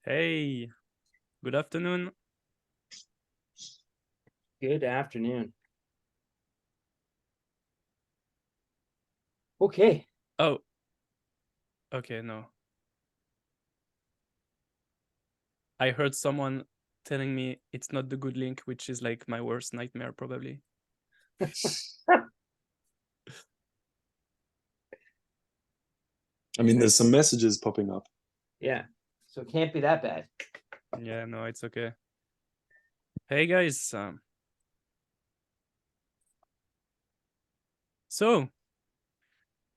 Hey, good afternoon. Good afternoon. Okay. Oh, okay, no. I heard someone telling me it's not the good link, which is like my worst nightmare, probably. I mean, there's some messages popping up. Yeah. So it can't be that bad. Yeah, no, it's okay. Hey, guys. So,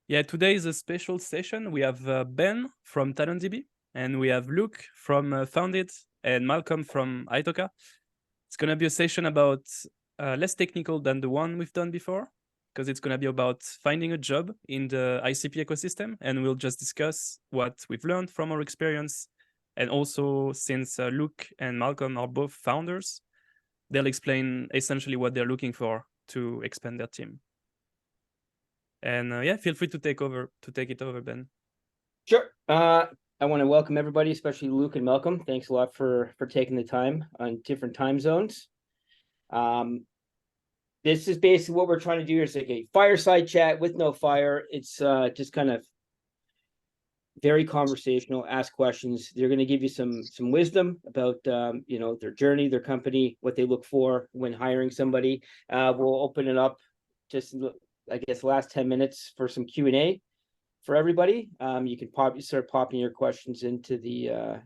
yeah, today is a special session. We have Ben from TalentDB, and we have Luke from Founded, and Malcolm from Itoka. It's going to be a session about less technical than the one we've done before, because it's going to be about finding a job in the ICP ecosystem, and we'll just discuss what we've learned from our experience. And also, since Luke and Malcolm are both founders, they'll explain essentially what they're looking for to expand their team. And yeah, feel free to take it over, Ben. Sure. I want to welcome everybody, especially Luke and Malcolm. Thanks a lot for taking the time on different time zones. This is basically what we're trying to do here. Is like a fireside chat with no fire. It's just kind of very conversational. Ask questions. They're going to give you some wisdom about their journey, their company, what they look for when hiring somebody. We'll open it up just, I guess, last 10 minutes for some Q&A for everybody. You can start popping your questions into the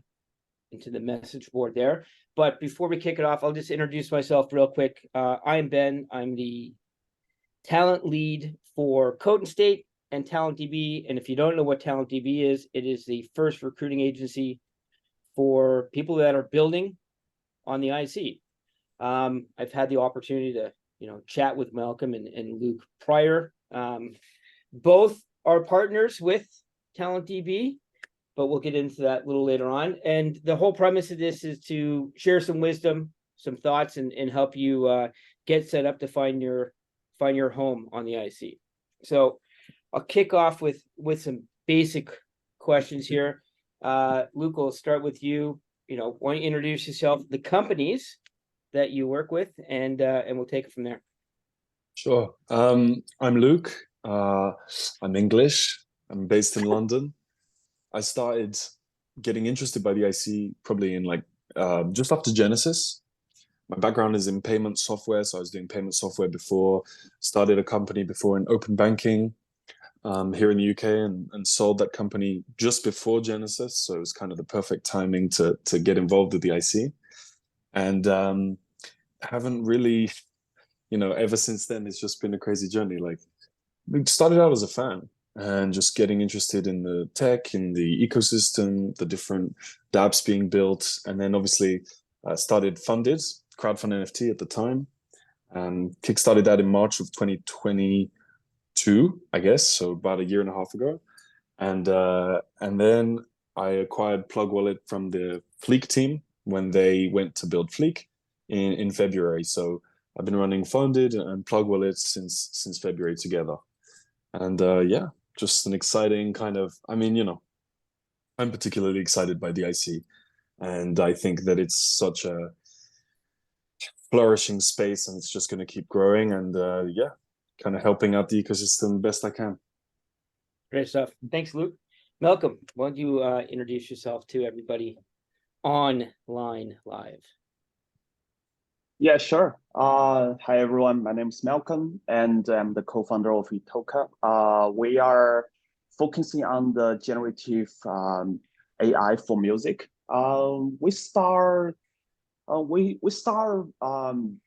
message board there. But before we kick it off, I'll just introduce myself real quick. I'm Ben. I'm the talent lead for Code and State and TalentDB. And if you don't know what TalentDB is, it is the first recruiting agency for people that are building on the IC. I've had the opportunity to chat with Malcolm and Luke prior. Both are partners with TalentDB, but we'll get into that a little later on. And the whole premise of this is to share some wisdom, some thoughts, and help you get set up to find your home on the IC. So I'll kick off with some basic questions here. Luke, we'll start with you. Why don't you introduce yourself, the companies that you work with, and we'll take it from there. Sure. I'm Luke. I'm English. I'm based in London. I started getting interested by the IC probably in just after Genesis. My background is in payment software, so I was doing payment software before. Started a company before in open banking here in the UK, and sold that company just before Genesis. So it was kind of the perfect timing to get involved with the IC. And haven't really, ever since then, it's just been a crazy journey. Like, we started out as a fan and just getting interested in the tech, in the ecosystem, the different dApps being built. And then obviously started Funded, crowdfund NFT at the time. Kickstarted that in March of 2022, I guess, so about a year and a half ago. And then I acquired Plug Wallet from the Fleek team when they went to build Fleek in February. So I've been running Funded and Plug Wallet since February together. And yeah, just an exciting kind of, I'm particularly excited by the IC. And I think that it's such a flourishing space, and it's just going to keep growing. And yeah, kind of helping out the ecosystem best I can. Great stuff. Thanks, Luke. Malcolm, why don't you introduce yourself to everybody online live? Yeah, sure. Hi, everyone. My name is Malcolm, and I'm the co-founder of Itoka. We are focusing on the generative AI for music. We start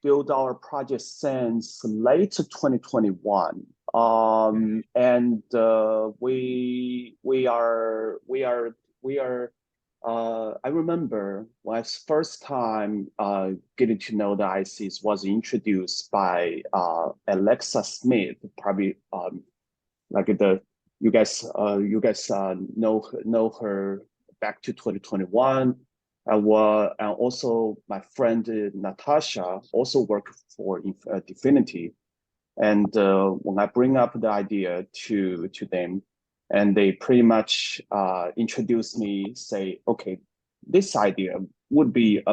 build our project since late 2021. And we are I remember when I first time getting to know the ICs was introduced by Alexa Smith, probably you guys know her back to 2021. And also my friend Natasha also worked for Dfinity. And when I bring up the idea to them, and they pretty much introduced me, say, okay, this idea would be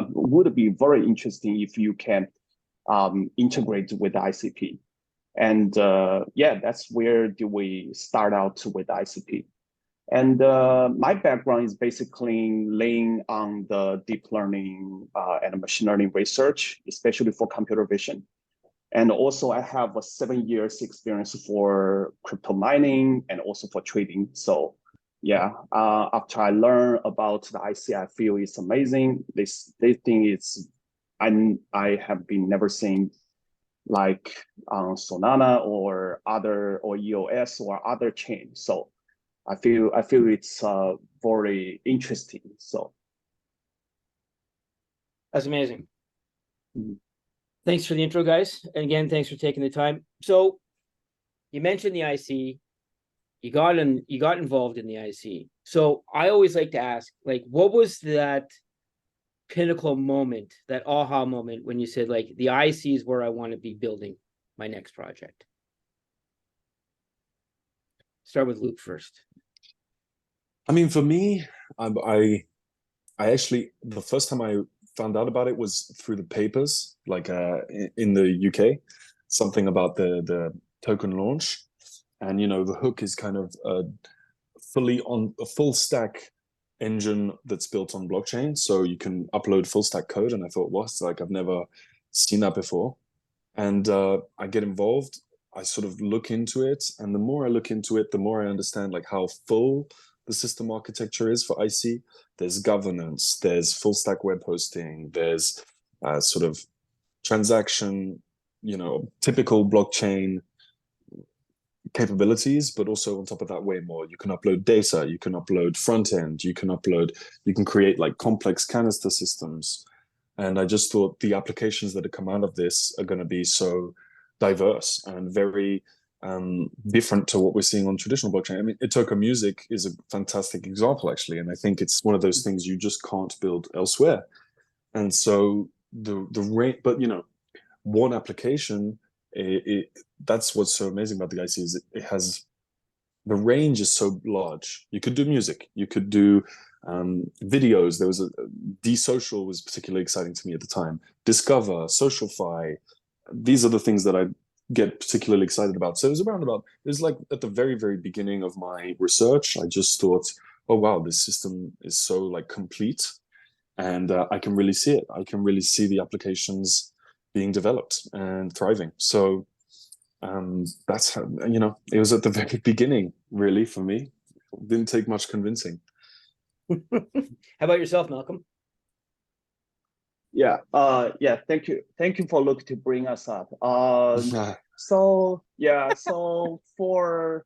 very interesting if you can integrate with ICP. And yeah, that's where do we start out with ICP. And my background is basically laying on the deep learning and machine learning research, especially for computer vision. And also I have a 7 years experience for crypto mining and also for trading. So yeah, after I learned about the IC, I feel it's amazing. This thing is, I have been never seen like Solana or EOS or other chains. So I feel it's very interesting. So That's amazing. Thanks for the intro, guys. And again, thanks for taking the time. So you mentioned the IC, you got involved in the IC. So I always like to ask, like, what was that pinnacle moment, that aha moment when you said, like, the IC is where I want to be building my next project? Start with Luke first. I mean, for me, I actually, the first time I found out about it was through the papers, like in the UK, something about the token launch. And, you know, the hook is kind of a full stack engine that's built on blockchain. So you can upload full stack code. And I thought, what? Like, I've never seen that before. And I get involved. I sort of look into it. And the more I look into it, the more I understand like how full the system architecture is for IC. There's governance, there's full stack web hosting, there's sort of transaction, you know, typical blockchain capabilities, but also on top of that, way more. You can upload data, you can upload front end, you can create like complex canister systems. And I just thought the applications that have come out of this are going to be so diverse and very different to what we're seeing on traditional blockchain. I mean, Itoka Music is a fantastic example, actually, and I think it's one of those things you just can't build elsewhere. And so the rate, but you know, one application, that's what's so amazing about the IC is it has, the range is so large. You could do music, you could do videos. There was D-Social was particularly exciting to me at the time. Discover, Socialfy. These are the things that I get particularly excited about. So it was like at the very, very beginning of my research, I just thought, oh, wow, this system is so like complete, and I can really see it. I can really see the applications being developed and thriving. So that's how, you know, it was at the very beginning, really, for me. It didn't take much convincing. How about yourself, Malcolm? yeah, thank you for Luke to bring us up. So yeah, so for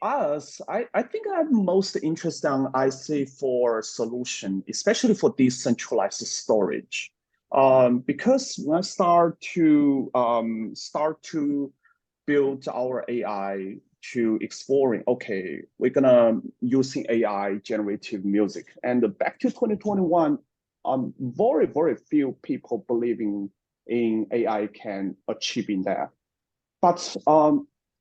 us, I think I'm most interested in IC4 solution, especially for decentralized storage. Because when I start to build our AI to exploring, okay, we're gonna using AI generative music. And back to 2021, very, very few people believing in AI can achieve in that. But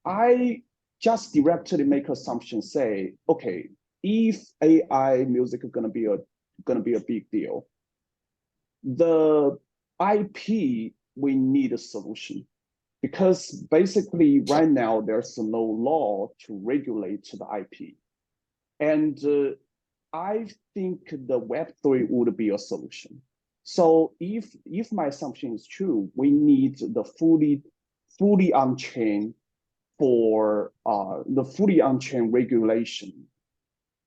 I just directly make assumption, say, okay, if AI music is gonna be a big deal, the IP, we need a solution, because basically right now there's no law to regulate the IP. And I think the Web3 would be a solution. So if my assumption is true, we need the fully on-chain for the fully on-chain regulation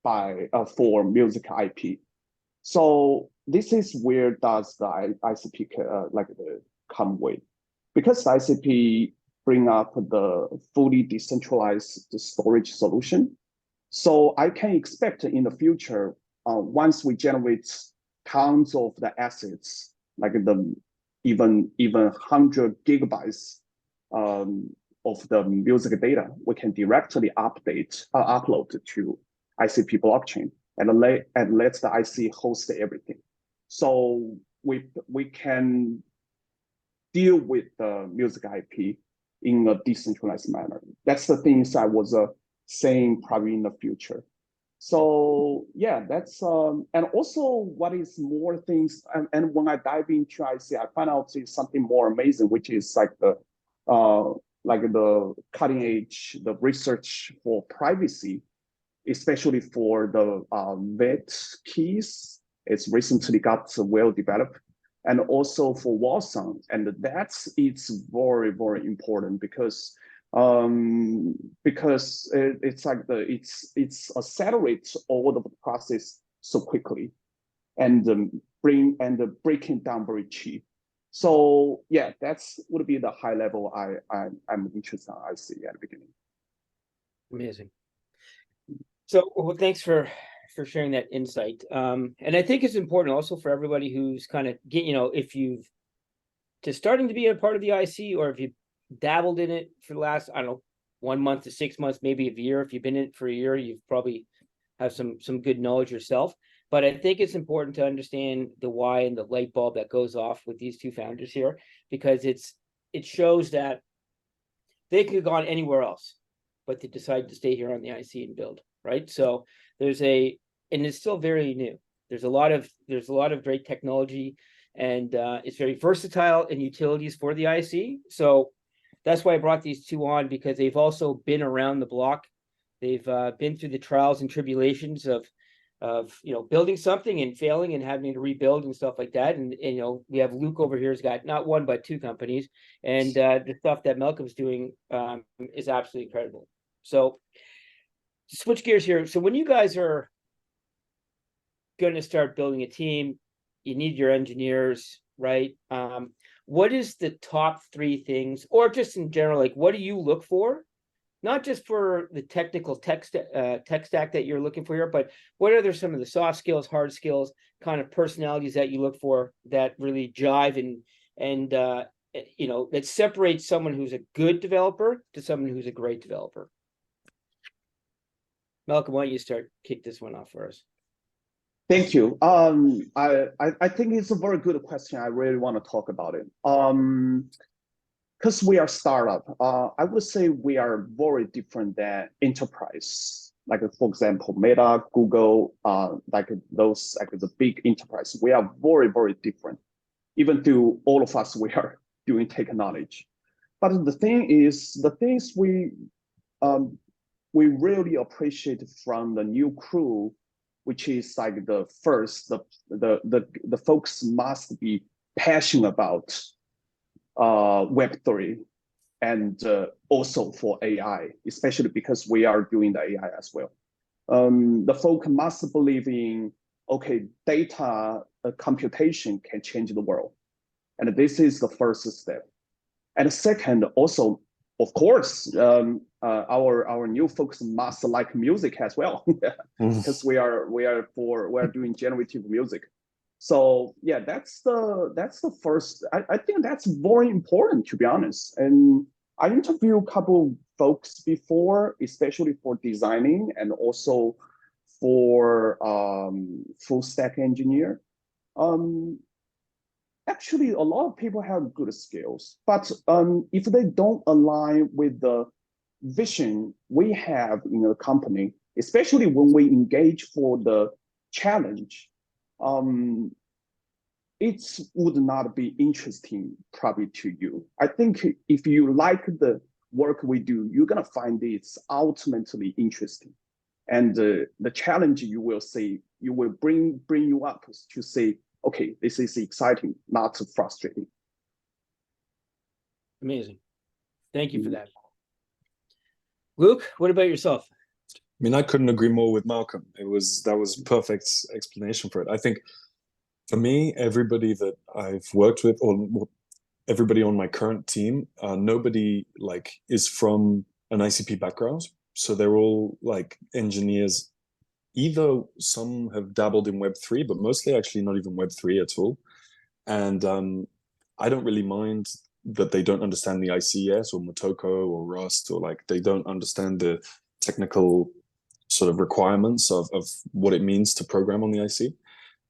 for music IP. So this is where does the ICP come with, because the ICP bring up the fully decentralized storage solution. So I can expect in the future, once we generate tons of the assets, like the even 100 gigabytes of the music data, we can directly upload to ICP blockchain and let the IC host everything. So we can deal with the music IP in a decentralized manner. That's the things I was same probably in the future. So yeah, that's and also what is more things, and when I dive into IC, I find out it's something more amazing, which is like the cutting edge, the research for privacy, especially for the vet keys. It's recently got well developed, and also for Watson, and it's very, very important because it's like it's accelerates all of the process so quickly, and breaking down very cheap. So yeah, that's would be the high level I'm interested in. I see at the beginning. Amazing. So well, thanks for sharing that insight. And I think it's important also for everybody who's kind of if you've just starting to be a part of the IC, or if you dabbled in it for the last, I don't know, 1 month to 6 months, maybe a year. If you've been in it for a year, you've probably have some good knowledge yourself. But I think it's important to understand the why and the light bulb that goes off with these two founders here, because it shows that they could have gone anywhere else, but they decided to stay here on the IC and build, right? So and it's still very new. There's a lot of great technology, and it's very versatile in utilities for the IC. So that's why I brought these two on, because they've also been around the block. They've been through the trials and tribulations of building something and failing and having to rebuild and stuff like that. And we have Luke over here who's got not one but two companies, and the stuff that Malcolm's doing is absolutely incredible. So switch gears here. So when you guys are going to start building a team, you need your engineers, right? What is the top 3 things, or just in general, like what do you look for? Not just for the technical tech stack that you're looking for here, but what are some of the soft skills, hard skills, kind of personalities that you look for that really jive and that separates someone who's a good developer to someone who's a great developer? Malcolm, why don't you kick this one off for us? Thank you. I think it's a very good question. I really want to talk about it. Because we are startup, I would say we are very different than enterprise. Like for example, Meta, Google, like the big enterprise. We are very, very different. Even though all of us we are doing technology, but the things we really appreciate from the new crew, which is like the folks must be passionate about Web3 and also for AI, especially because we are doing the AI as well. The folk must believe in, okay, data computation can change the world. And this is the first step. And second, also, of course, our new folks must like music as well, because we are doing generative music. So yeah, that's the first. I think that's very important, to be honest. And I interviewed a couple folks before, especially for designing and also for full stack engineer. Actually, a lot of people have good skills, but if they don't align with the vision we have in the company, especially when we engage for the challenge, it would not be interesting probably to you. I think if you like the work we do, you're gonna find it's ultimately interesting. And the challenge you will bring you up to say, okay, this is exciting, not frustrating. Amazing. Thank you for that. Luke, what about yourself? I mean, I couldn't agree more with Malcolm. That was perfect explanation for it. I think for me, everybody that I've worked with, or everybody on my current team, nobody is from an ICP background. So they're all engineers. Either some have dabbled in Web3, but mostly actually not even Web3 at all. And I don't really mind that they don't understand the ICS or Itoka or Rust, or they don't understand the technical sort of requirements of what it means to program on the IC.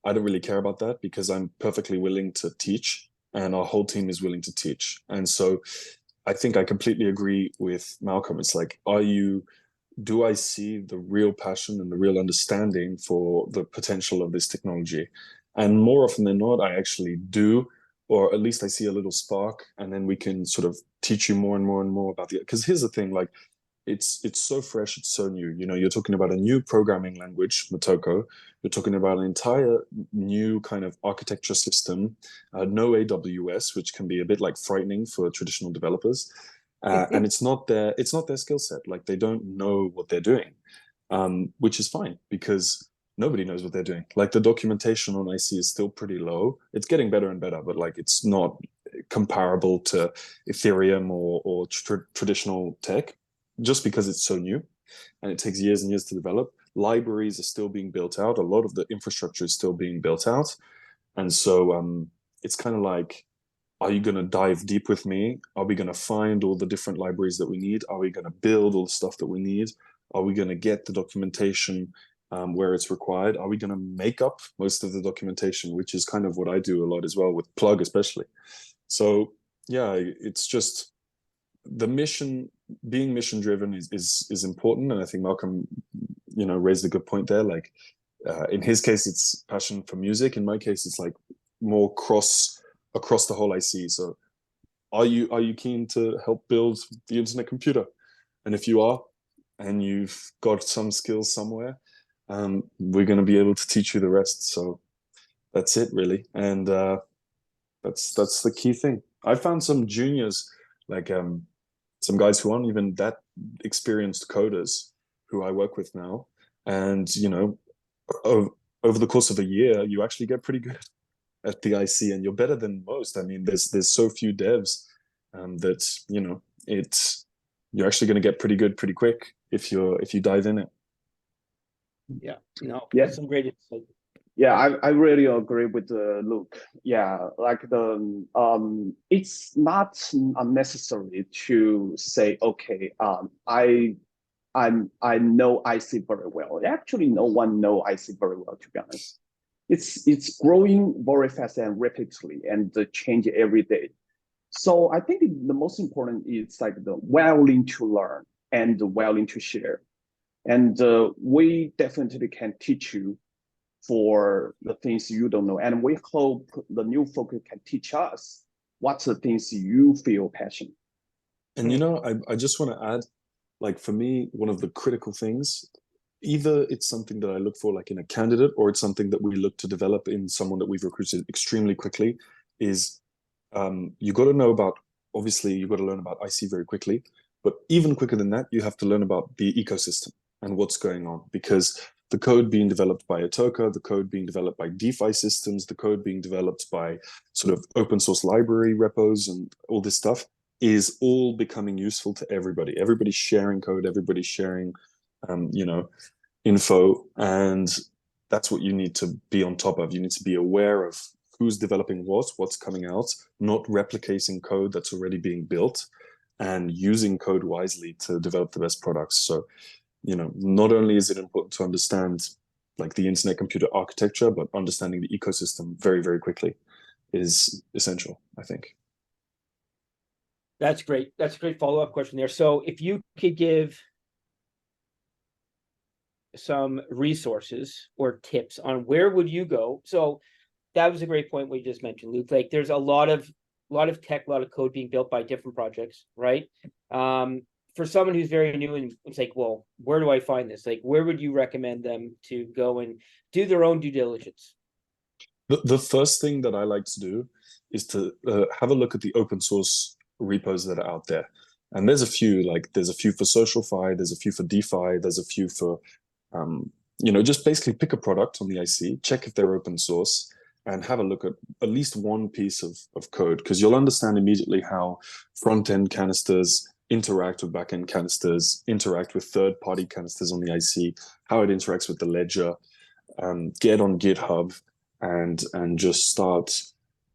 I don't really care about that, because I'm perfectly willing to teach, and our whole team is willing to teach. And so I think I completely agree with Malcolm. It's are you do I see the real passion and the real understanding for the potential of this technology? And more often than not, I actually do, or at least I see a little spark, and then we can sort of teach you more and more and more about the, because here's the thing, like it's so fresh, it's so new. You know, you're talking about a new programming language, Itoka. You're talking about an entire new kind of architecture system, no AWS, which can be a bit like frightening for traditional developers. And it's not their skill set. Like they don't know what they're doing, which is fine because nobody knows what they're doing. Like the documentation on IC is still pretty low. It's getting better and better, but like it's not comparable to Ethereum or traditional tech, just because it's so new and it takes years and years to develop. Libraries are still being built out. A lot of the infrastructure is still being built out. And so it's kind of like, are you going to dive deep with me? Are we going to find all the different libraries that we need? Are we going to build all the stuff that we need? Are we going to get the documentation where it's required? Are we going to make up most of the documentation, which is kind of what I do a lot as well with Plug especially. So yeah, it's just the mission, being mission driven is important. And I think Malcolm, you know, raised a good point there. Like in his case, it's passion for music. In my case, it's like more across the whole IC. So are you keen to help build the internet computer? And if you are, and you've got some skills somewhere, we're going to be able to teach you the rest. So that's it really. And that's the key thing. I found some juniors, like some guys who aren't even that experienced coders who I work with now. And, you know, over the course of a year, you actually get pretty good at the IC, and you're better than most. I mean, there's so few devs that, you know, you're actually going to get pretty good pretty quick if you dive in it. Yeah, no, Yeah. that's some great insight. Yeah, I really agree with Luke. Yeah, like it's not unnecessary to say, okay, I know IC very well. Actually, no one know IC very well, to be honest. It's growing very fast and rapidly and change every day. So I think the most important is like the willing to learn and the willing to share. And we definitely can teach you for the things you don't know. And we hope the new folks can teach us what's the things you feel passionate. And, you know, I just want to add, like for me, one of the critical things, either it's something that I look for like in a candidate, or it's something that we look to develop in someone that we've recruited extremely quickly, is you got to know about, obviously you got to learn about IC very quickly, but even quicker than that, you have to learn about the ecosystem and what's going on, because the code being developed by Itoka, the code being developed by DeFi systems, the code being developed by sort of open source library repos and all this stuff is all becoming useful to everybody. Everybody's sharing code, everybody's sharing, you know, info, and that's what you need to be on top of. You need to be aware of who's developing what's coming out, not replicating code that's already being built, and using code wisely to develop the best products. So, you know, not only is it important to understand like the internet computer architecture, but understanding the ecosystem very, very quickly is essential, I think. That's great. That's a great follow-up question there. So if you could give some resources or tips on where would you go? So that was a great point we just mentioned, Luke. Like there's a lot of tech, a lot of code being built by different projects, right? For someone who's very new and it's like, well, where do I find this? Like, where would you recommend them to go and do their own due diligence? The first thing that I like to do is to have a look at the open source repos that are out there. And there's a few, like there's a few for SocialFi, there's a few for DeFi, there's a few for, you know, just basically pick a product on the IC, check if they're open source, and have a look at least one piece of code, because you'll understand immediately how front-end canisters interact with back-end canisters, interact with third-party canisters on the IC, how it interacts with the ledger, get on GitHub, and just start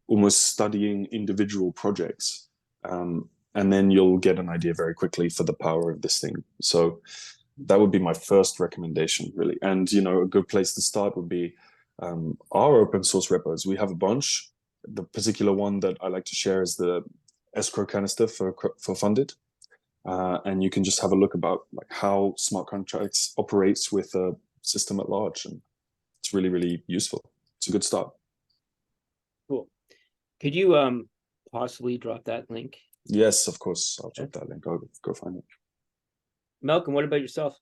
almost studying individual projects. And then you'll get an idea very quickly for the power of this thing. So that would be my first recommendation, really. And, you know, a good place to start would be our open source repos. We have a bunch. The particular one that I like to share is the escrow canister for Funded. and you can just have a look about like how smart contracts operates with a system at large, and it's really, really useful. It's a good start. Cool. Could you possibly drop that link? Yes, of course. I'll drop that link. I'll go find it. Malcolm, what about yourself?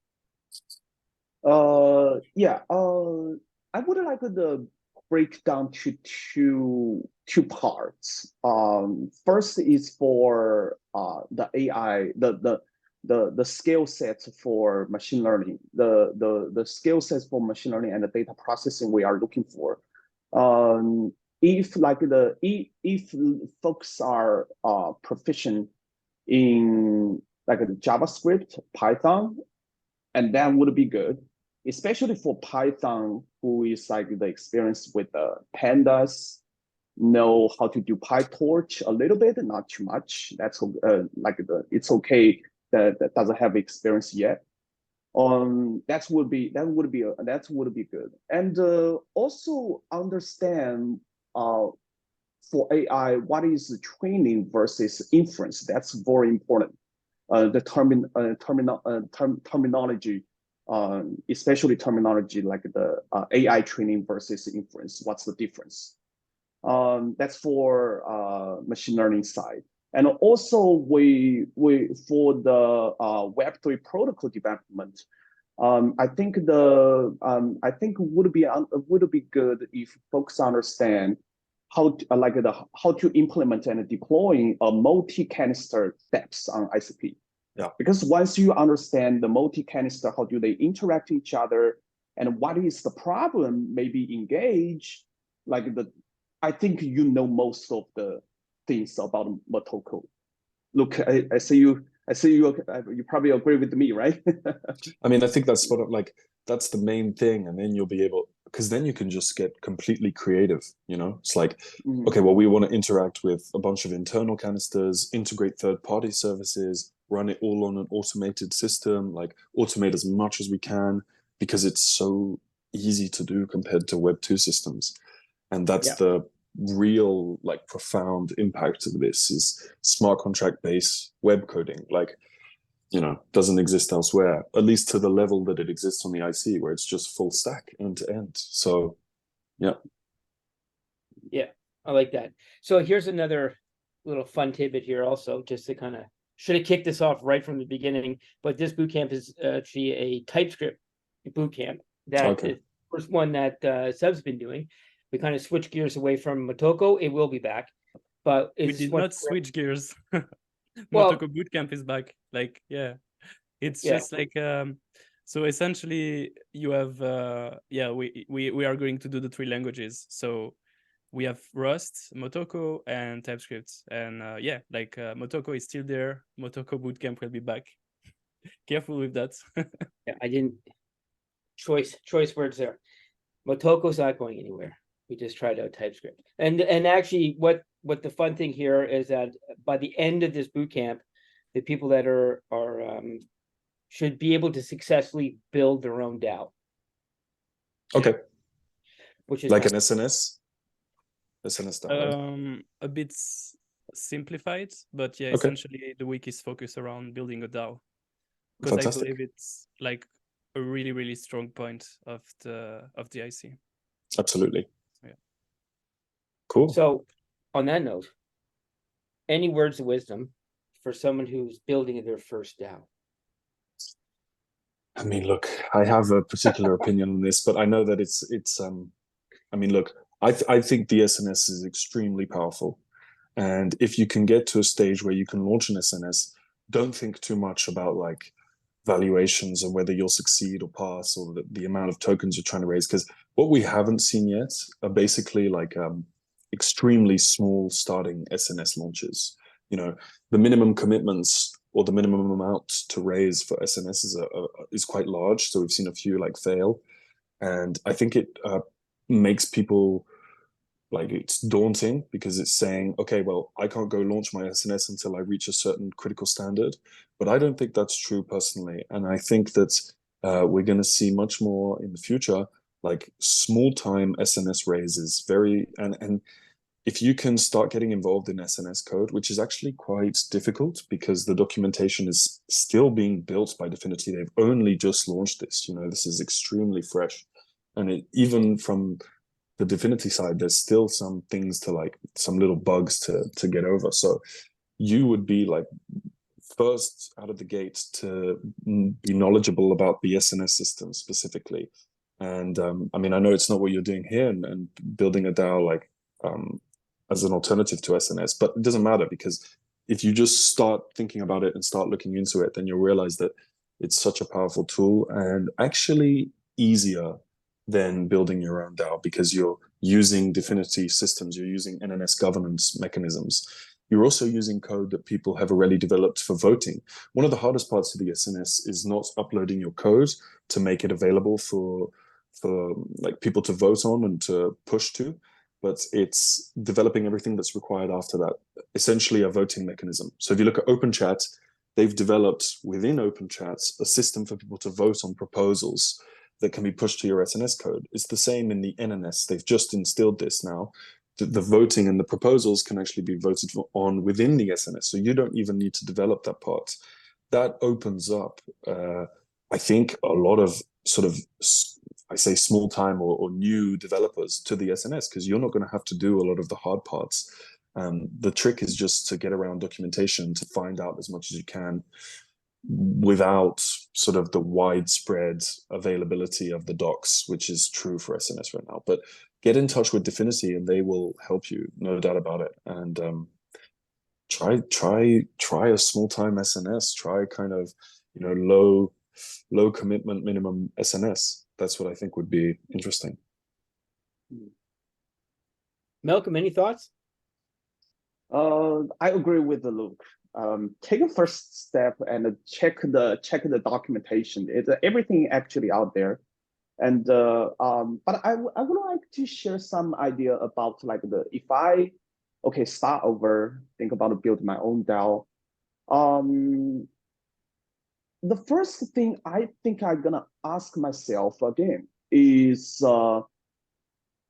Yeah. I would like to break down to two parts. First is for the AI, the skill sets for machine learning, the skill sets for machine learning and the data processing we are looking for. If folks are proficient in like JavaScript, Python, and that would be good, especially for Python, who is like the experience with the pandas, know how to do PyTorch a little bit, not too much. That's it's okay that doesn't have experience yet. That would be good. And also understand for AI, what is training versus inference? That's very important. The terminology, especially terminology like the AI training versus inference. What's the difference? That's for machine learning side. And also we for the Web3 protocol development, I think it would be good if folks understand how to implement and deploying a multi-canister steps on ICP. Yeah. Because once you understand the multi-canister, how do they interact with each other, and what is the problem, maybe engage, I think you know most of the things about Motoko. Look, I see you probably agree with me, right? I mean, I think that's that's the main thing, and then you'll be able, because then you can just get completely creative, you know? It's like, okay, well, we want to interact with a bunch of internal canisters, integrate third-party services, run it all on an automated system, like automate as much as we can, because it's so easy to do compared to Web2 systems. And that's the real, like, profound impact of this is smart contract-based web coding. Like, you know, doesn't exist elsewhere, at least to the level that it exists on the IC, where it's just full stack end to end. So, yeah. Yeah, I like that. So here's another little fun tidbit here also, just to kind of, should have kicked this off right from the beginning, but this bootcamp is actually a TypeScript bootcamp. That is the first one that Seb's been doing. We kind of switched gears away from Motoko. It will be back, but we did not switch gears. Motoko Bootcamp is back. Like, yeah, it's just like so essentially you have we are going to do the 3 languages. So we have Rust, Motoko, and TypeScript. And Motoko is still there. Motoko Bootcamp will be back. Careful with that. Yeah, I didn't choice words there. Motoko's not going anywhere. We just tried out TypeScript. And actually what the fun thing here is that by the end of this bootcamp, the people that are should be able to successfully build their own DAO. Okay. Which is like an SNS? SNS DAO. A bit simplified, but yeah, essentially the week is focused around building a DAO. Because I believe it's like a really, really strong point of the IC. Absolutely. Yeah. Cool. So on that note, any words of wisdom for someone who's building their first DAO? I mean, look, I have a particular opinion on this, but I know that it's I mean, look, I think the SNS is extremely powerful. And if you can get to a stage where you can launch an SNS, don't think too much about like valuations and whether you'll succeed or pass, or the amount of tokens you're trying to raise. Because what we haven't seen yet are basically like extremely small starting SNS launches. You know, the minimum commitments or the minimum amount to raise for SNS is quite large. So we've seen a few like fail. And I think it makes people, like, it's daunting because it's saying, okay, well, I can't go launch my SNS until I reach a certain critical standard. But I don't think that's true personally. And I think that we're going to see much more in the future, like small time SNS raises, and if you can start getting involved in SNS code, which is actually quite difficult because the documentation is still being built by Dfinity. They've only just launched this. This is extremely fresh. And even from the Dfinity side, there's still some things some little bugs to get over. So you would be first out of the gate to be knowledgeable about the SNS system specifically. And I know it's not what you're doing here and building a DAO as an alternative to SNS, but it doesn't matter, because if you just start thinking about it and start looking into it, then you'll realize that it's such a powerful tool and actually easier than building your own DAO, because you're using Dfinity systems, you're using NNS governance mechanisms. You're also using code that people have already developed for voting. One of the hardest parts of the SNS is not uploading your code to make it available for people to vote on and to push to, but it's developing everything that's required after that, essentially a voting mechanism. So if you look at OpenChat, they've developed within OpenChat a system for people to vote on proposals that can be pushed to your SNS code. It's the same in the NNS. They've just instilled this now. The voting and the proposals can actually be voted on within the SNS. So you don't even need to develop that part. That opens up, I think, a lot of sort of, I say small time or new developers to the SNS, because you're not going to have to do a lot of the hard parts. The trick is just to get around documentation, to find out as much as you can without sort of the widespread availability of the docs, which is true for SNS right now. But get in touch with Dfinity and they will help you, no doubt about it. And try a small time SNS, try kind of, low commitment minimum SNS. That's what I think would be interesting. Malcolm, any thoughts? I agree with Luke. Take a first step and check the documentation. It's everything actually out there. And but I would like to share some idea about if I start over, think about building my own DAO. The first thing I think I'm gonna ask myself again is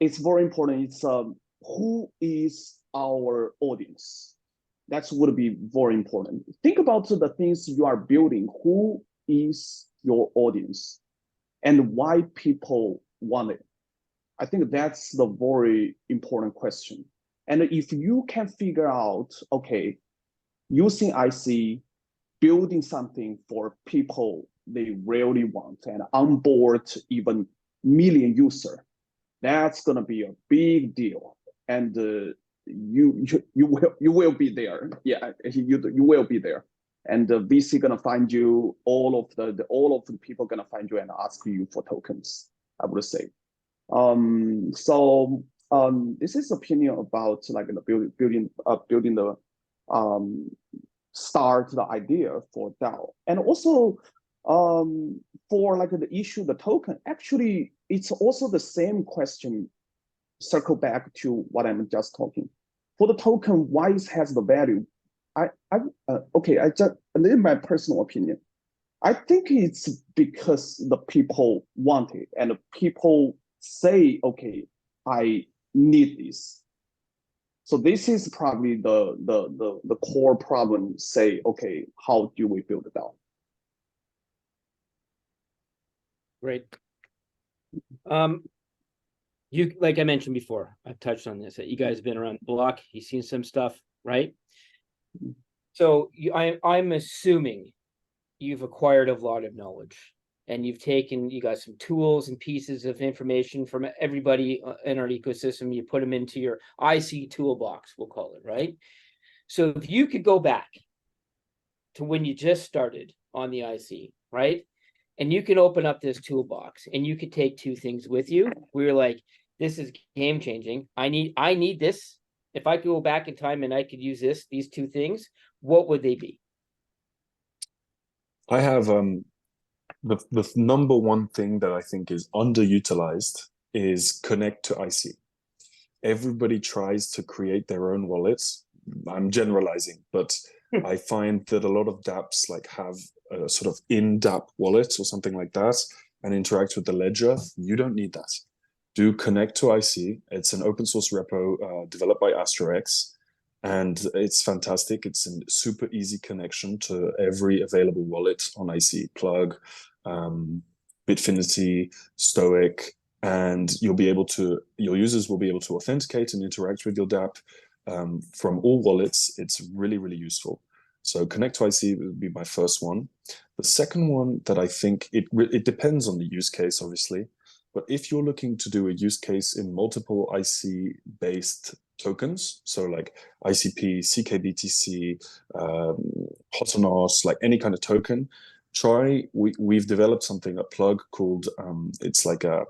it's very important. It's who is our audience? That would be very important. Think about the things you are building. Who is your audience, and why people want it? I think that's the very important question. And if you can figure out, using IC, building something for people they really want and onboard even million user, that's gonna be a big deal. And you will be there. Yeah, you will be there. And the VC gonna find you. All of the people gonna find you and ask you for tokens, I would say. This is opinion about the building the start the idea for DAO. And also for the issue the token, actually it's also the same question. Circle back to what I'm just talking. For the token, why it has the value? I just in my personal opinion, I think it's because the people want it and the people say, I need this. So this is probably the core problem. Say, how do we build it out? Great. You, like I mentioned before, I've touched on this, that you guys have been around the block, you've seen some stuff, right? So I'm assuming you've acquired a lot of knowledge, and you got some tools and pieces of information from everybody in our ecosystem. You put them into your IC toolbox, we'll call it, right? So if you could go back to when you just started on the IC, right? And you can open up this toolbox and you could take two things with you. We were like, this is game changing. I need this. If I could go back in time and I could use these two things, what would they be? I have the number one thing that I think is underutilized is connect to IC. Everybody tries to create their own wallets. I'm generalizing, but I find that a lot of dApps have a sort of in-dApp wallet or something like that and interact with the ledger. You don't need that. do connect to IC. It's an open source repo developed by AstroX, and it's fantastic. It's a super easy connection to every available wallet on IC, Plug, Bitfinity, Stoic, and your users will be able to authenticate and interact with your dApp from all wallets. It's really, really useful. So Connect to IC would be my first one. The second one that I think it depends on the use case, obviously, but if you're looking to do a use case in multiple IC-based tokens, so like ICP, CKBTC, Hotonos, like any kind of token, we've developed something at Plug called, it's like a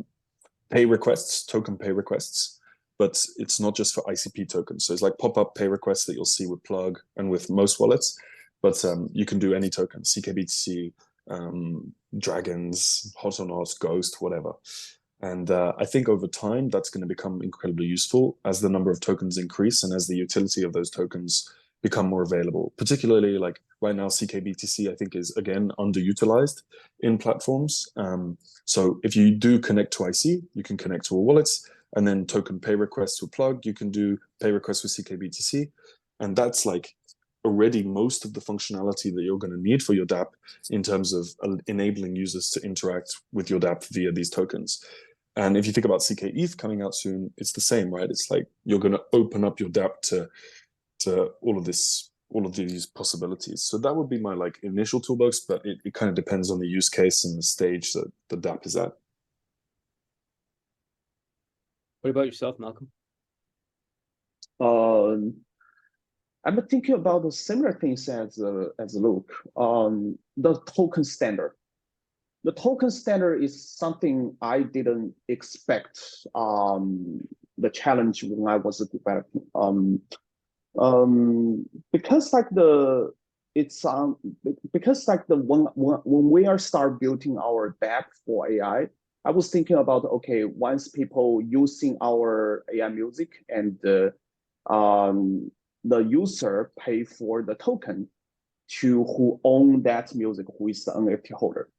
pay requests, token pay requests, but it's not just for ICP tokens. So it's like pop-up pay requests that you'll see with Plug and with most wallets, but you can do any token, CKBTC, Dragons, Hotonos, Ghost, whatever. And I think over time, that's going to become incredibly useful as the number of tokens increase and as the utility of those tokens become more available. Particularly like right now, CKBTC, I think, is again underutilized in platforms. So if you do connect to IC, you can connect to all wallets, and then token pay requests with Plug, you can do pay requests with CKBTC. And that's like already most of the functionality that you're going to need for your dApp in terms of enabling users to interact with your dApp via these tokens. And if you think about CK-ETH coming out soon, it's the same, right? It's like you're going to open up your dApp to all of these possibilities. So that would be my like initial toolbox, but it kind of depends on the use case and the stage that the dApp is at. What about yourself, Malcolm? I'm thinking about the similar things as Luke. The token standard. The token standard is something I didn't expect. The challenge when I was developing. Because when we start building our dApp for AI, I was thinking about, okay, once people using our AI music and the user pay for the token to who own that music, who is the NFT holder.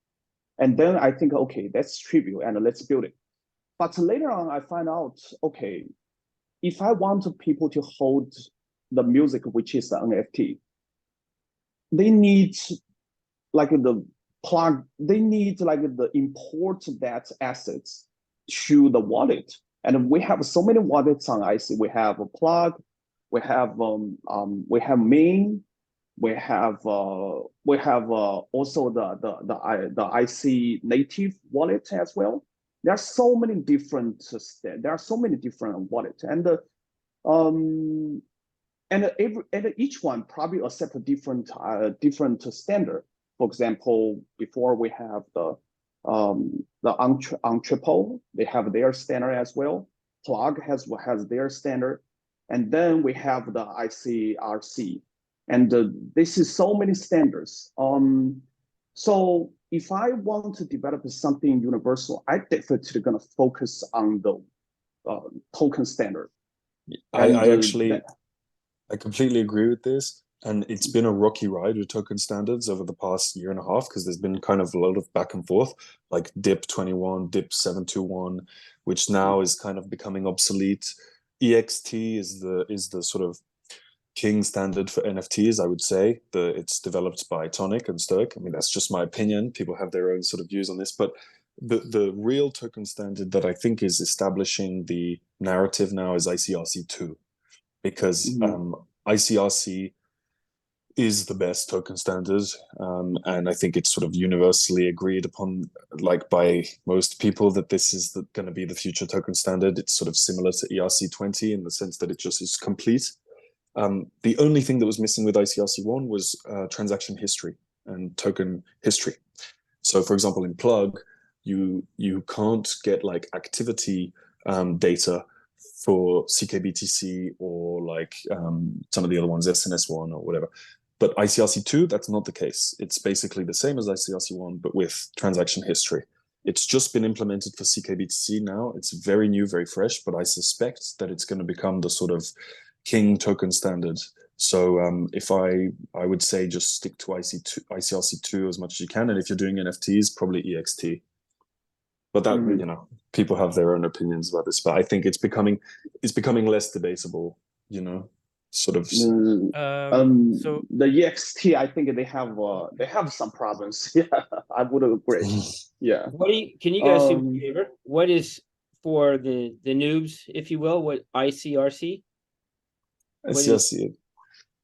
And then I think, okay, that's trivial and let's build it. But later on, I find out, okay, if I want people to hold the music, which is the NFT, they need like the plug, they need like the import that assets to the wallet. And we have so many wallets on IC. We have a Plug, we have main, we have also the IC native wallet as well. There are so many different wallets, and each one probably accept a different standard. For example, before we have the Untriple, they have their standard as well. Plug has their standard, and then we have the ICRC, and this is so many standards. So if I want to develop something universal, I definitely gonna focus on the token standard. I completely agree with this. And it's been a rocky ride with token standards over the past year and a half, because there's been kind of a lot of back and forth, like DIP 21, DIP 721, which now is kind of becoming obsolete. EXT is the sort of king standard for NFTs, I would say. It's developed by Tonic and Stoic. I mean, that's just my opinion. People have their own sort of views on this, but the real token standard that I think is establishing the narrative now is ICRC2, because ICRC is the best token standard, and I think it's sort of universally agreed upon, like by most people, that this is going to be the future token standard. It's sort of similar to ERC20 in the sense that it just is complete. The only thing that was missing with ICRC1 was transaction history and token history. So, for example, in Plug, you can't get like activity data for CKBTC or like some of the other ones, SNS1 or whatever. But ICRC2, that's not the case. It's basically the same as ICRC1, but with transaction history. It's just been implemented for CKBTC now. It's very new, very fresh, but I suspect that it's going to become the sort of king token standard. So if I would say just stick to ICRC2 as much as you can. And if you're doing NFTs, probably EXT. But that, you know, people have their own opinions about this, but I think it's becoming less debatable, you know, sort of. So The EXT, I think they have some problems. Yeah, I would agree. Yeah. Can you guys do me a favor? What is, for the noobs, if you will, what ICRC? ICRC,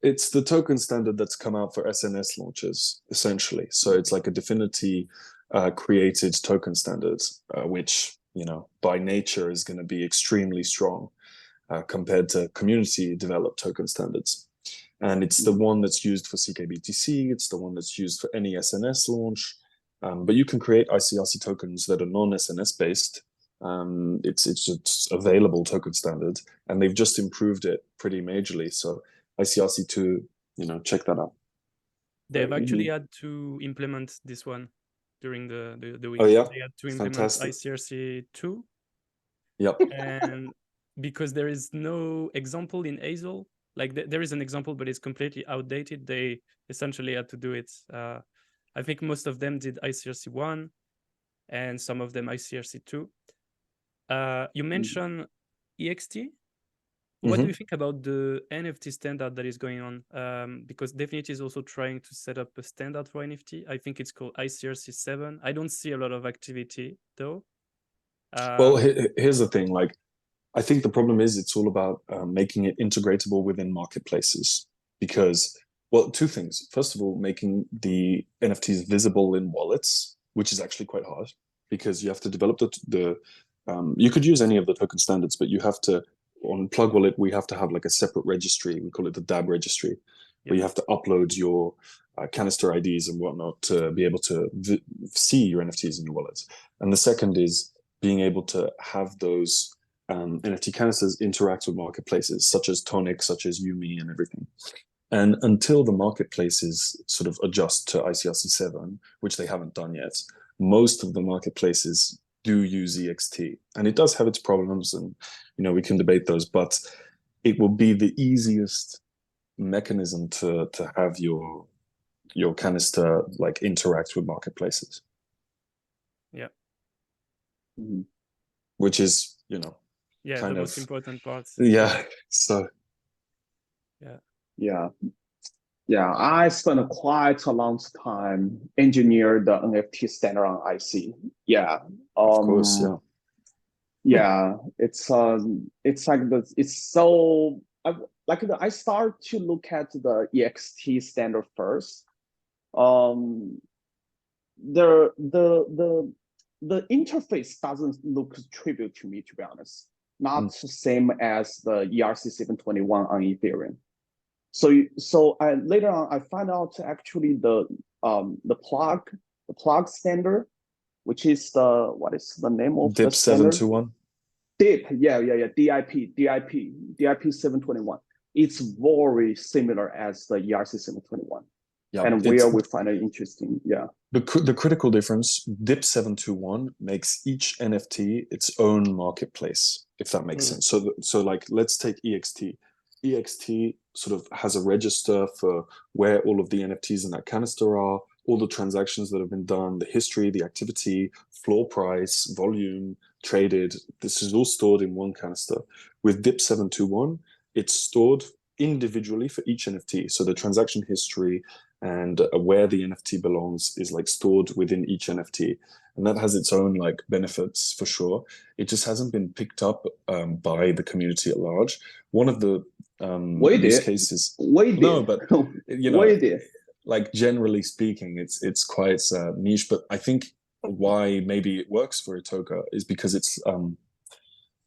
it's the token standard that's come out for SNS launches, essentially. So it's like a Dfinity created token standard, which, you know, by nature is going to be extremely strong compared to community developed token standards. And it's the one that's used for CKBTC. It's the one that's used for any SNS launch. But you can create ICRC tokens that are non-SNS based. It's available token standard, and they've just improved it pretty majorly. So ICRC2, you know, check that out. They've actually had to implement this one during the week. Oh yeah, they had to implement fantastic. ICRC2. Yep. And because there is no example in Hazel, like there is an example, but it's completely outdated. They essentially had to do it. I think most of them did ICRC1, and some of them ICRC2. You mentioned EXT. What do you think about the NFT standard that is going on? Because Dfinity is also trying to set up a standard for NFT. I think it's called ICRC7. I don't see a lot of activity though. Well, here's the thing. Like, I think the problem is it's all about making it integratable within marketplaces. Because, well, two things. First of all, making the NFTs visible in wallets, which is actually quite hard because you have to develop you could use any of the token standards, but you have to, on Plug Wallet, we have to have like a separate registry. We call it the DAB registry, where you have to upload your canister IDs and whatnot to be able to see your NFTs in your wallets. And the second is being able to have those NFT canisters interact with marketplaces such as Tonic, such as Yumi, and everything. And until the marketplaces sort of adjust to ICRC7, which they haven't done yet, most of the marketplaces do use EXT, and it does have its problems, and you know, we can debate those, but it will be the easiest mechanism to have your canister like interact with marketplaces. Yeah. Which is, you know, the most important part. Yeah. So Yeah, I spent quite a long time engineer the NFT standard on IC. Yeah, of course, yeah. Yeah, it's like it's so I start to look at the EXT standard first. The interface doesn't look trivial to me, to be honest. Not the same as the ERC721 on Ethereum. So later on, I find out actually the plug standard, which is what is the name of the standard? DIP721. DIP, DIP 721. It's very similar as the ERC721. Yeah, and where we find it interesting, yeah. The critical difference, DIP 721 makes each NFT its own marketplace, if that makes sense. So like, let's take EXT. EXT sort of has a register for where all of the NFTs in that canister are, all the transactions that have been done, the history, the activity, floor price, volume, traded. This is all stored in one canister. With DIP 721, it's stored individually for each NFT. So the transaction history and where the NFT belongs is like stored within each NFT. And that has its own like benefits for sure. It just hasn't been picked up by the community at large. One of the use cases. No, but you know, like generally speaking, it's quite niche. But I think why maybe it works for Itoka is because it's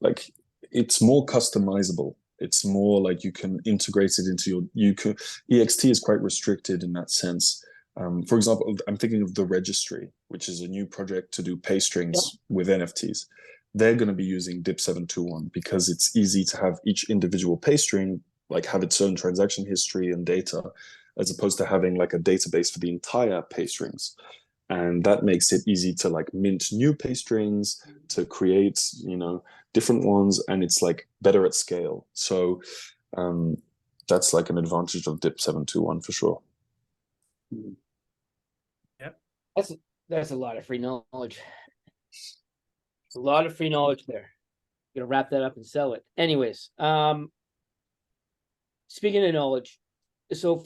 like it's more customizable. It's more like you can integrate it into EXT is quite restricted in that sense. For example, I'm thinking of the registry, which is a new project to do pay strings with NFTs. They're going to be using DIP 721 because it's easy to have each individual pay string like have its own transaction history and data, as opposed to having like a database for the entire pay strings. And that makes it easy to like mint new pay strings, to create, you know, different ones, and it's like better at scale. So that's like an advantage of DIP 721 for sure. Yeah, that's a lot of free knowledge. A lot of free knowledge there. Gonna wrap that up and sell it. Anyways, speaking of knowledge, so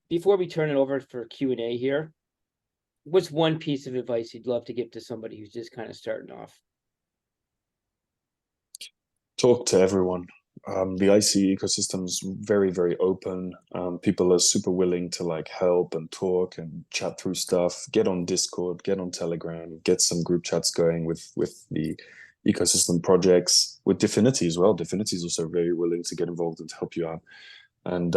before we turn it over for Q&A here, what's one piece of advice you'd love to give to somebody who's just kind of starting off? Talk to everyone. The IC ecosystem is very, very open. People are super willing to like help and talk and chat through stuff. Get on Discord, get on Telegram, get some group chats going with the ecosystem projects, with Dfinity as well. Dfinity is also very willing to get involved and to help you out. And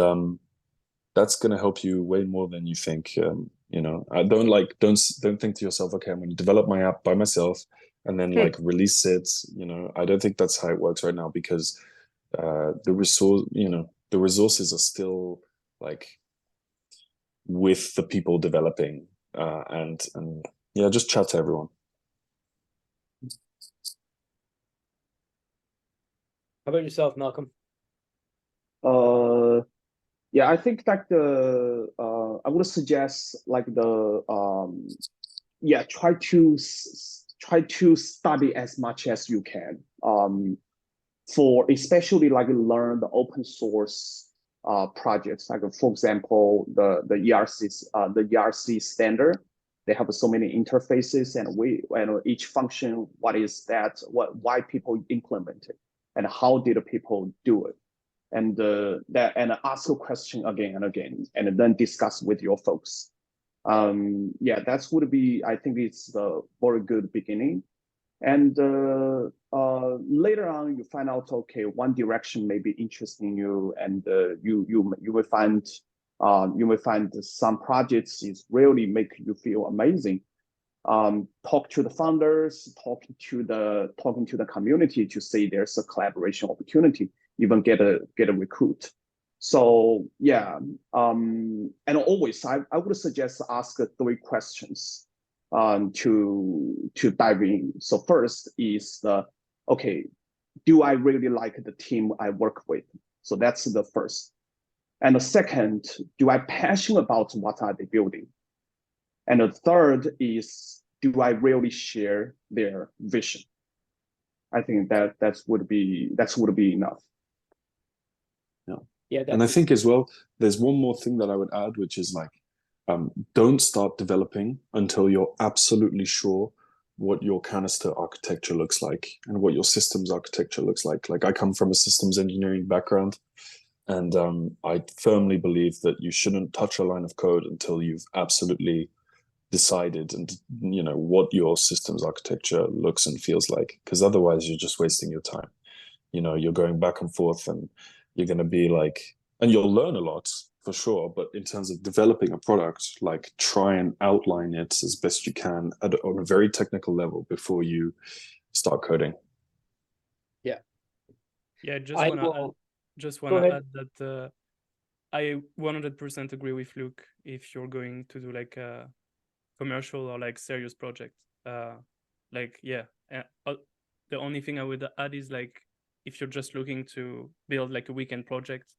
that's going to help you way more than you think. You know, don't think to yourself, okay, I'm going to develop my app by myself and then like release it. You know, I don't think that's how it works right now, because the resources are still like with the people developing, and yeah, just chat to everyone. How about yourself, Malcolm? Yeah, I think like I would suggest like try to study as much as you can. For especially like learn the open source projects, like for example the ERC standard. They have so many interfaces, and each function, what is that, why people implement it, and how did people do it, and ask a question again and again, and then discuss with your folks. Yeah, that's would be, I think it's a very good beginning. And later on, you find out, okay, one direction may be interesting you, and you will find some projects is really make you feel amazing. Talk to the founders, talking to the community to see there's a collaboration opportunity, even get a recruit. So yeah, and always I would suggest ask 3 questions to dive in. So first is okay, do I really like the team I work with? So that's the first. And the second, do I passionate about what are they building? And the third is, do I really share their vision? I think that would be enough. Yeah, and I think as well, there's one more thing that I would add, which is like, don't start developing until you're absolutely sure what your canister architecture looks like and what your systems architecture looks like. Like, I come from a systems engineering background, and I firmly believe that you shouldn't touch a line of code until you've absolutely decided and you know what your systems architecture looks and feels like, because otherwise you're just wasting your time. You know, you're going back and forth, and you're going to be like, and you'll learn a lot for sure, but in terms of developing a product, like, try and outline it as best you can on a very technical level before you start coding. Yeah, just Go want to ahead. add that I 100% agree with Luke. If you're going to do like a commercial or like serious project, like, yeah, the only thing I would add is, like, if you're just looking to build like a weekend project,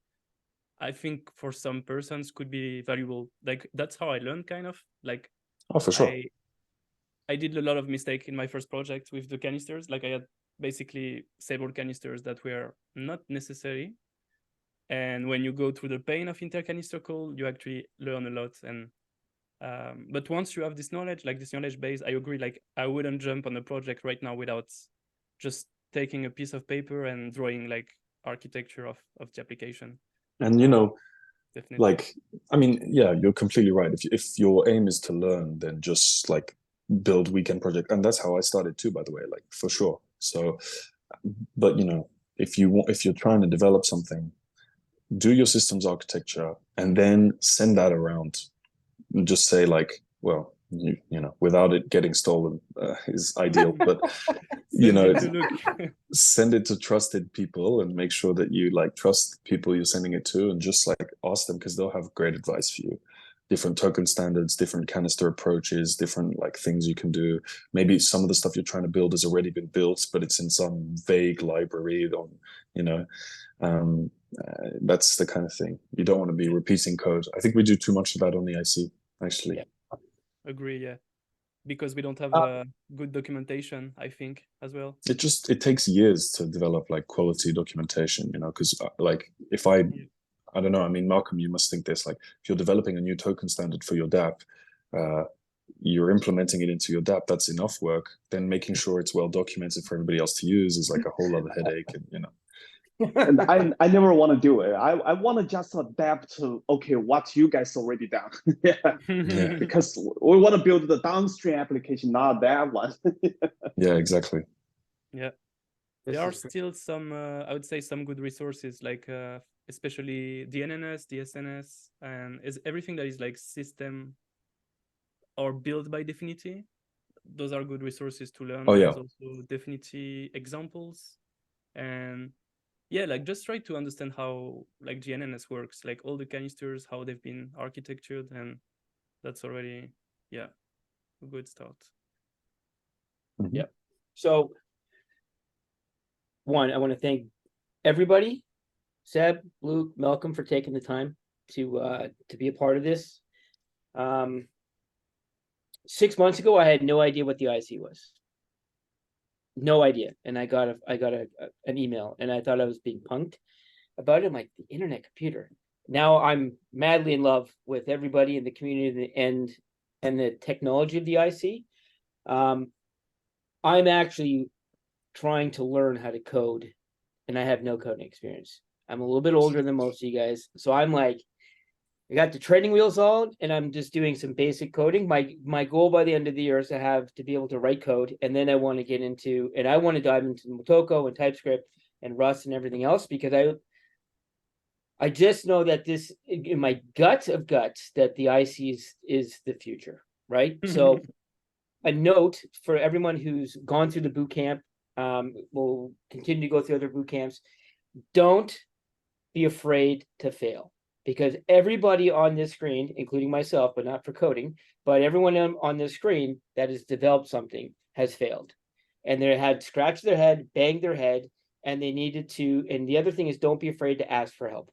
I think for some persons could be valuable. Like, that's how I learned, kind of. Like, Oh, for sure. I did a lot of mistake in my first project with the canisters. Like, I had basically several canisters that were not necessary. And when you go through the pain of intercanister code, you actually learn a lot. And but once you have this knowledge, like this knowledge base, I agree. Like, I wouldn't jump on a project right now without just taking a piece of paper and drawing like architecture of the application. And you know, definitely. like, I mean, yeah, you're completely right. If your aim is to learn, then just like build weekend project. And that's how I started too, by the way, like, for sure. So, but you know, if you're trying to develop something, do your systems architecture and then send that around. And just say like, well, you know, without it getting stolen is ideal, but you know, send it to trusted people and make sure that you like trust people you're sending it to, and just like ask them, because they'll have great advice for you. Different token standards, different canister approaches, different like things you can do. Maybe some of the stuff you're trying to build has already been built, but it's in some vague library on, you know, that's the kind of thing. You don't want to be repeating code. I think we do too much of that on the IC, actually. Yeah. Agree, yeah. because we don't have good documentation, I think, as well. It takes years to develop like quality documentation, you know, because like if I don't know, I mean, Malcolm, you must think this, like if you're developing a new token standard for your dApp, you're implementing it into your dApp, that's enough work. Then making sure it's well documented for everybody else to use is like a whole other headache, and you know. And I never want to do it. I want to just adapt to, okay, what you guys already done. Yeah. Because we want to build the downstream application, not that one. Yeah, exactly. Yeah. There are still some, I would say, some good resources, like especially the DNNS, the SNS, and is everything that is like system or built by Definity. Those are good resources to learn. Oh, yeah. There's also Definity examples. And yeah, like just try to understand how like GNNS works, like all the canisters, how they've been architectured, and that's already, yeah, a good start. Mhm. Yep. So, one, I want to thank everybody, Seb, Luke, Malcolm, for taking the time to be a part of this. 6 months ago, I had no idea what the IC was. No idea. And I got an email, and I thought I was being punked about it. I'm like, the internet computer. Now I'm madly in love with everybody in the community and the technology of the IC. I'm actually trying to learn how to code, and I have no coding experience. I'm a little bit older than most of you guys, so I'm like, I got the training wheels on, and I'm just doing some basic coding. My goal by the end of the year is to be able to write code, and then I want to get into, and I want to dive into Itoka and TypeScript and Rust and everything else, because I just know that this, in my gut of guts, that the IC is the future, right? So a note for everyone who's gone through the boot camp, will continue to go through other boot camps. Don't be afraid to fail, because everybody on this screen, including myself, but not for coding, but everyone on this screen that has developed something has failed, and they had scratched their head, banged their head, and they needed to. And the other thing is, don't be afraid to ask for help,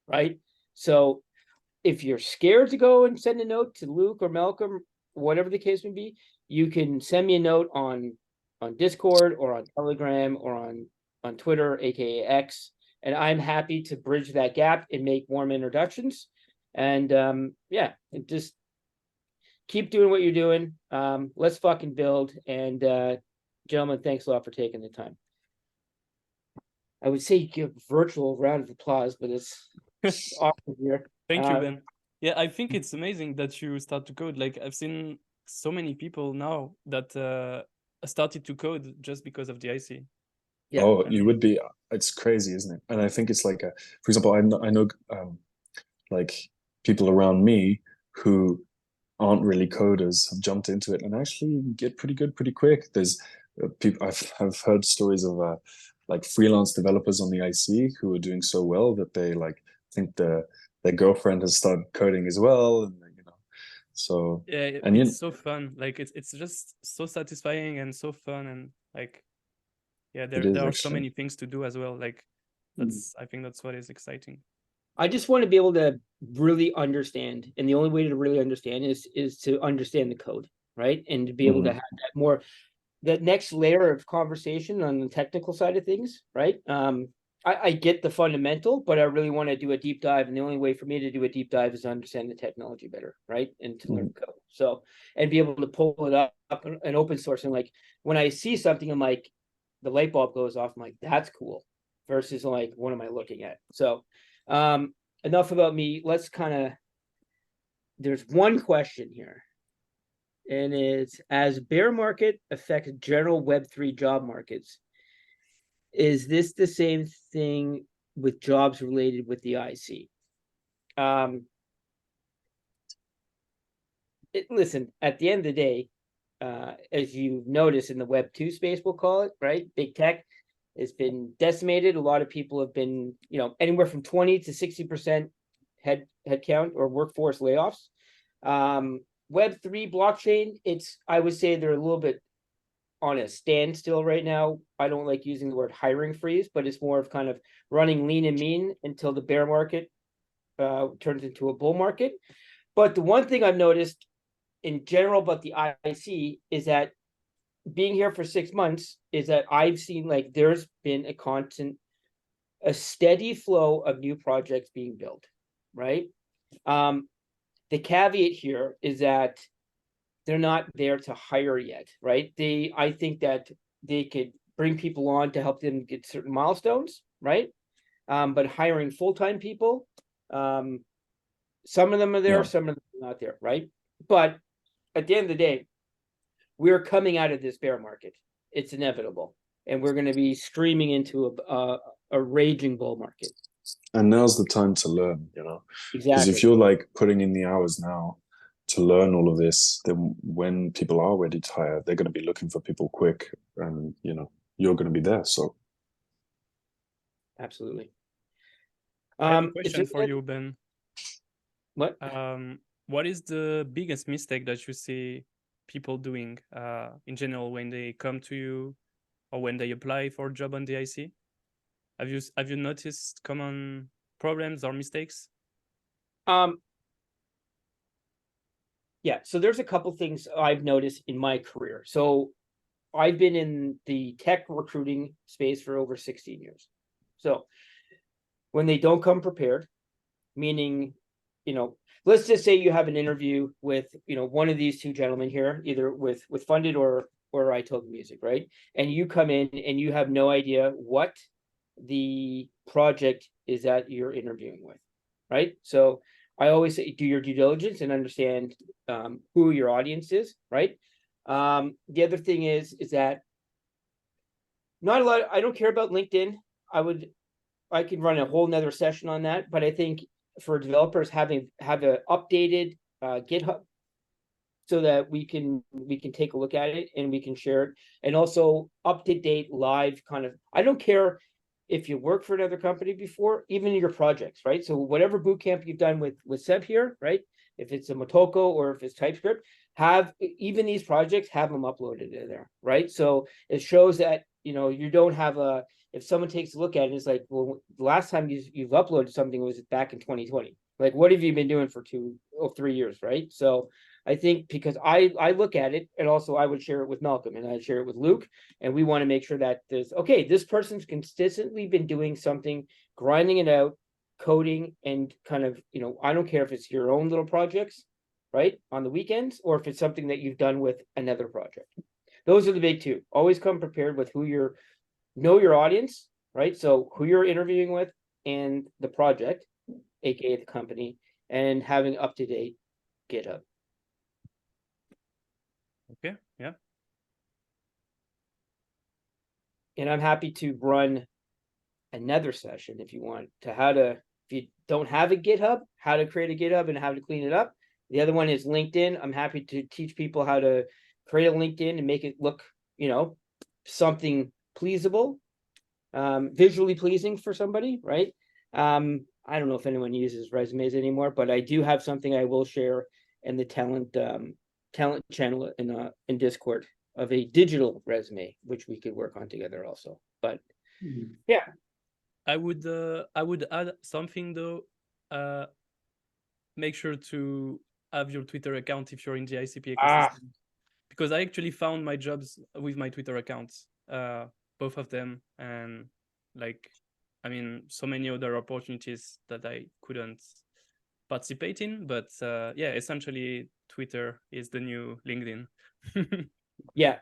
right? So if you're scared to go and send a note to Luke or Malcolm, whatever the case may be, you can send me a note on Discord or on Telegram or on Twitter, aka X, and I'm happy to bridge that gap and make warm introductions. And yeah, just keep doing what you're doing. Let's fucking build. And gentlemen, thanks a lot for taking the time. I would say give a virtual round of applause, but it's awkward here. Thank you, Ben. Yeah, I think it's amazing that you start to code. Like I've seen so many people now that started to code just because of the IC. Yeah. Oh, you would be. It's crazy, isn't it? And I think it's like, for example, I know like people around me who aren't really coders have jumped into it and actually get pretty good pretty quick. There's people I've heard stories of like freelance developers on the IC who are doing so well that they like think their girlfriend has started coding as well, and you know, so yeah, and it's so fun. Like it's just so satisfying and so fun, and like yeah, there are so many things to do as well. Like that's I think that's what is exciting. I just want to be able to really understand, and the only way to really understand is to understand the code, right? And to be able to have that next layer of conversation on the technical side of things, right? I get the fundamental, but I really want to do a deep dive, and the only way for me to do a deep dive is to understand the technology better, right? And to learn code. So, and be able to pull it up and open source, and like when I see something, I'm like, the light bulb goes off. I'm like, that's cool. Versus like, what am I looking at? So, enough about me. Let's there's one question here, and it's, as bear market affects general Web3 job markets, is this the same thing with jobs related with the IC? Listen, at the end of the day, as you notice in the Web2 space, we'll call it, right? Big tech has been decimated. A lot of people have been, anywhere from 20 to 60% headcount or workforce layoffs. Web3 blockchain, I would say they're a little bit on a standstill right now. I don't like using the word hiring freeze, but it's more of kind of running lean and mean until the bear market turns into a bull market. But the one thing I've noticed in general about the IC is that being here for 6 months is that I've seen like there's been a steady flow of new projects being built, right? The caveat here is that they're not there to hire yet, right? I think that they could bring people on to help them get certain milestones, right? But hiring full-time people, some of them are there, Yeah. some of them are not there, right? But at the end of the day, we're coming out of this bear market. It's inevitable. And we're going to be streaming into a raging bull market. And now's the time to learn, you know, because Exactly. if you're like putting in the hours now to learn all of this, then when people are ready to hire, they're going to be looking for people quick, and you know, you're going to be there. So Absolutely. I have a question for you, Ben. What? What is the biggest mistake that you see people doing in general when they come to you or when they apply for a job on the IC? Have you noticed common problems or mistakes? Yeah, so there's a couple things I've noticed in my career. So I've been in the tech recruiting space for over 16 years. So when they don't come prepared, meaning, you know, let's just say you have an interview with, you know, one of these two gentlemen here, either with Funded or Itoka Music, right? And you come in and you have no idea what the project is that you're interviewing with, right? So I always say do your due diligence and understand who your audience is, right? The other thing is that not a lot. I don't care about LinkedIn. I can run a whole nother session on that, but I think for developers have an updated GitHub so that we can take a look at it and we can share it, and also up to date live kind of. I don't care if you work for another company before, even your projects, right? So whatever bootcamp you've done with Seb here, right? If it's a Motoko or if it's TypeScript, have even these projects, have them uploaded in there, right? So it shows that, you know, you don't have if someone takes a look at it, it's like, well, the last time you've uploaded something was back in 2020. Like, what have you been doing for 2 or 3 years, right? So I think because I look at it, and also I would share it with Malcolm and I'd share it with Luke, and we want to make sure that there's, okay, this person's consistently been doing something, grinding it out, coding, and kind of, you know, I don't care if it's your own little projects, right, on the weekends, or if it's something that you've done with another project. Those are the big two. Always come prepared with know your audience, right? So who you're interviewing with and the project, aka the company, and having up-to-date GitHub. Okay, yeah. And I'm happy to run another session if you want if you don't have a GitHub, how to create a GitHub and how to clean it up. The other one is LinkedIn. I'm happy to teach people how to create a LinkedIn and make it look, you know, something pleasable, visually pleasing for somebody, right? I don't know if anyone uses resumes anymore, but I do have something I will share in the talent channel in Discord of a digital resume, which we could work on together also. But yeah, I would add something though. Make sure to have your Twitter account if you're in the ICP ecosystem, because I actually found my jobs with my Twitter accounts, both of them, and like, I mean, so many other opportunities that I couldn't participate in, but yeah, essentially Twitter is the new LinkedIn. yeah,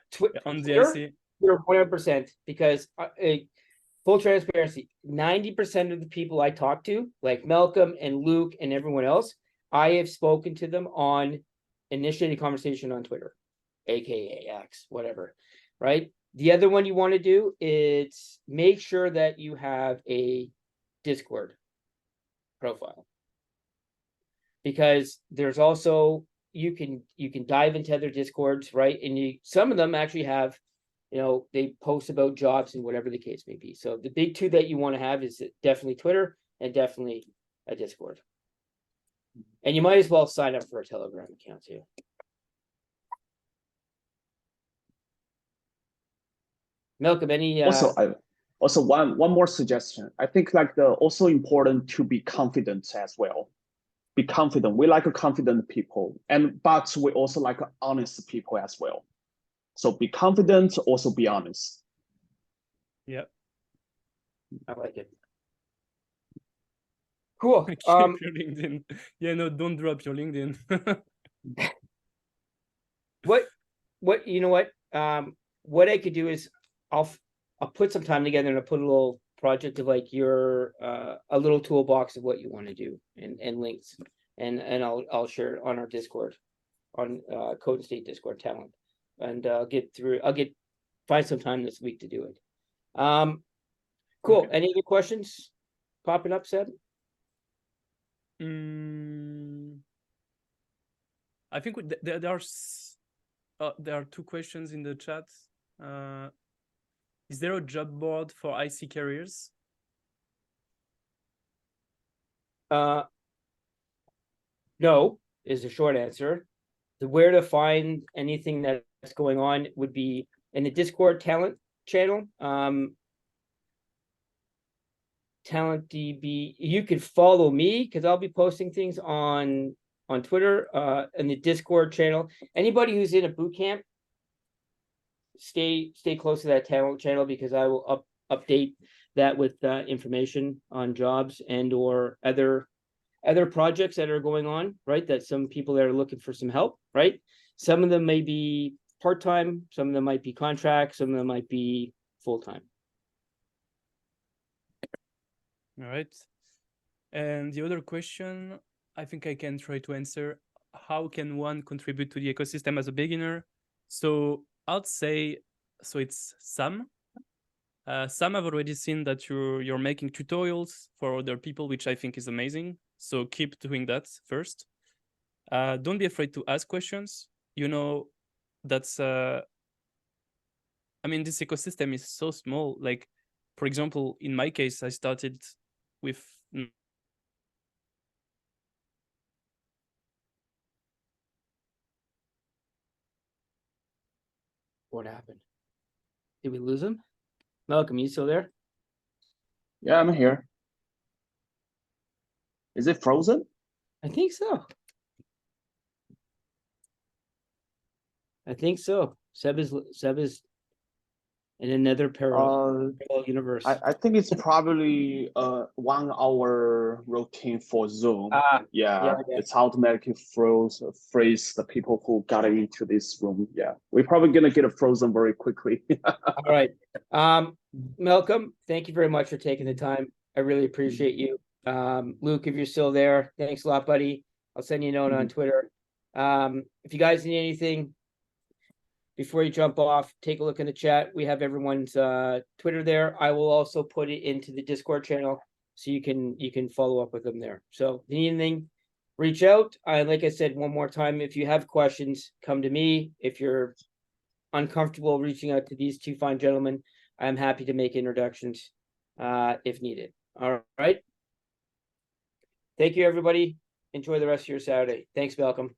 on the Twitter, IC. you're 100%, because full transparency, 90% of the people I talk to, like Malcolm and Luke and everyone else, I have spoken to them on initiating conversation on Twitter, aka X, whatever, right? The other one you want to do is make sure that you have a Discord profile, because there's also you can dive into other Discords, right? And some of them actually have, you know, they post about jobs and whatever the case may be. So the big two that you want to have is definitely Twitter and definitely a Discord. And you might as well sign up for a Telegram account too. Malcolm, any also one more suggestion. I think like also important to be confident as well. be confident. We like confident people, but we also like honest people as well. So be confident, also be honest. Yeah. I like it. Cool. Keep your LinkedIn. Yeah, no, don't drop your LinkedIn. What you know what I could do is I'll put some time together and I'll put a little project of like your a little toolbox of what you want to do and links and I'll share it on our Discord on Code and State Discord talent and I'll find some time this week to do it. Cool. Okay. Any other questions popping up, Seb? I think there are two questions in the chat. Is there a job board for IC careers? No, is the short answer. Where to find anything that's going on would be in the Discord talent channel. Talent DB. You could follow me because I'll be posting things on Twitter, in the Discord channel. Anybody who's in a boot camp, stay close to that talent channel because I will update that with information on jobs and or other projects that are going on, right? That some people that are looking for some help, right? Some of them may be part-time, some of them might be contract, some of them might be full-time. All right. And the other question, I think I can try to answer. How can one contribute to the ecosystem as a beginner? So I'd say, so it's Sam. Sam, I've already seen that you're making tutorials for other people, which I think is amazing. So keep doing that first. Don't be afraid to ask questions. You know, that's, I mean, this ecosystem is so small. Like, for example, in my case, I started with What happened? Did we lose him? Malcolm, you still there? Yeah, I'm here. Is it frozen? I think so. Seb is in another parallel universe. I think it's probably 1 hour routine for Zoom. Yeah, it's automatically freeze the people who got into this room. Yeah, we're probably gonna get it frozen very quickly. All right. Malcolm, thank you very much for taking the time. I really appreciate you. Luke, if you're still there, thanks a lot, buddy. I'll send you a note on Twitter. If you guys need anything before you jump off, take a look in the chat. We have everyone's Twitter there. I will also put it into the Discord channel so you can follow up with them there. So if you need anything, reach out. Like I said, one more time, if you have questions, come to me. If you're uncomfortable reaching out to these two fine gentlemen, I'm happy to make introductions if needed. All right. Thank you, everybody. Enjoy the rest of your Saturday. Thanks, Malcolm.